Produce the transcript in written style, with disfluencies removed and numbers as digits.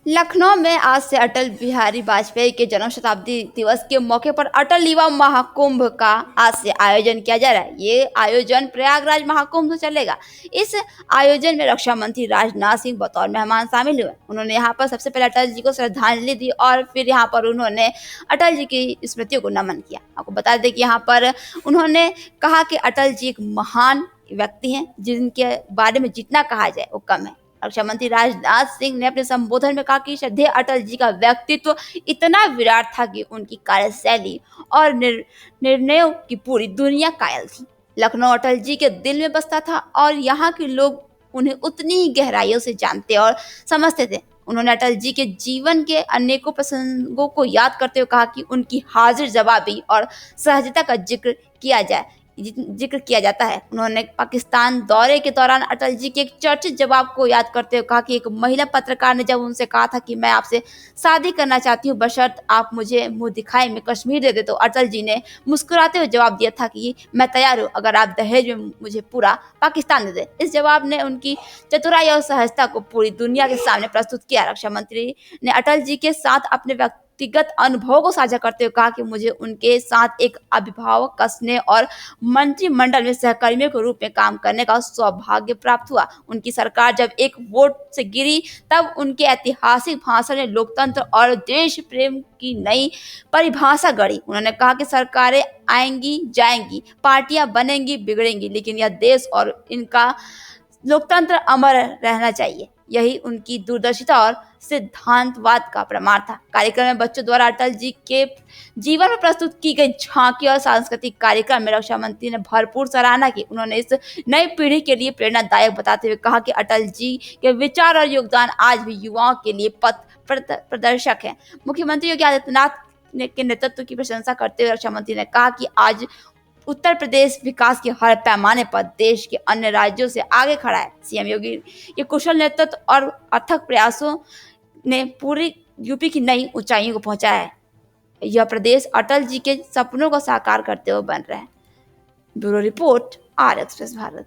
लखनऊ में आज से अटल बिहारी वाजपेयी के जन्म शताब्दी दिवस के मौके पर अटल युवा महाकुंभ का आज से आयोजन किया जा रहा है। ये आयोजन प्रयागराज महाकुंभ में चलेगा। इस आयोजन में रक्षा मंत्री राजनाथ सिंह बतौर मेहमान शामिल हुए। उन्होंने यहाँ पर सबसे पहले अटल जी को श्रद्धांजलि दी और फिर यहाँ पर उन्होंने अटल जी की स्मृतियों को नमन किया। आपको बता दें कि यहाँ पर उन्होंने कहा कि अटल जी एक महान व्यक्ति हैं जिनके बारे में जितना कहा जाए वो कम है। रक्षा मंत्री राजनाथ सिंह ने अपने संबोधन में कहा कि श्रद्धेय अटल जी का व्यक्तित्व इतना विराट था कि उनकी कार्यशैली और निर्णयों की पूरी दुनिया कायल थी। लखनऊ अटल जी के दिल में बसता था और यहाँ के लोग उन्हें उतनी ही गहराइयों से जानते और समझते थे। उन्होंने अटल जी के जीवन के अनेकों प्रसंगों को याद करते हुए कहा कि उनकी हाजिर जवाबी और सहजता का जिक्र किया जाता है। उन्होंने पाकिस्तान दौरे के दौरान अटल जी के एक चर्चित जवाब को याद करते हुए कहा कि एक महिला पत्रकार ने जब उनसे कहा था कि मैं आपसे शादी करना चाहती हूँ बशर्त आप मुझे मुंह दिखाए में कश्मीर दे दे, तो अटल जी ने मुस्कुराते हुए जवाब दिया था कि मैं तैयार हूँ अगर आप दहेज में मुझे पूरा पाकिस्तान दे दे। इस जवाब ने उनकी चतुराई और सहजता को पूरी दुनिया के सामने प्रस्तुत किया। रक्षा मंत्री ने अटल जी के साथ अपने व्यक्तिगत अनुभव को साझा करते हुए कहा कि मुझे उनके साथ एक अभिभावक कसने और मंत्रिमंडल में सहकर्मियों के रूप में काम करने का सौभाग्य प्राप्त हुआ। उनकी सरकार जब एक वोट से गिरी तब उनके ऐतिहासिक भाषण में लोकतंत्र और देश प्रेम की नई परिभाषा गढ़ी। उन्होंने कहा कि सरकारें आएंगी जाएंगी, पार्टियां बनेंगी बिगड़ेंगी, लेकिन यह देश और इनका लोकतंत्र अमर रहना चाहिए। यही उनकी दूरदर्शिता और सिद्धांतवाद का प्रमाण था। कार्यक्रम में बच्चों द्वारा अटल जी के जीवन में प्रस्तुत की गई झांकी और सांस्कृतिक कार्यक्रम में रक्षा मंत्री ने भरपूर सराहना की। उन्होंने इस नई पीढ़ी के लिए प्रेरणादायक बताते हुए कहा कि अटल जी के विचार और योगदान आज भी युवाओं के लिए पथ प्रदर्शक है। मुख्यमंत्री योगी आदित्यनाथ के नेतृत्व की प्रशंसा करते हुए रक्षा मंत्री ने कहा कि आज उत्तर प्रदेश विकास के हर पैमाने पर देश के अन्य राज्यों से आगे खड़ा है। सीएम योगी के कुशल नेतृत्व और अथक प्रयासों ने पूरी यूपी की नई ऊंचाइयों को पहुंचाया है। यह प्रदेश अटल जी के सपनों को साकार करते हुए बन रहा है। Bureau report, R express Bharat.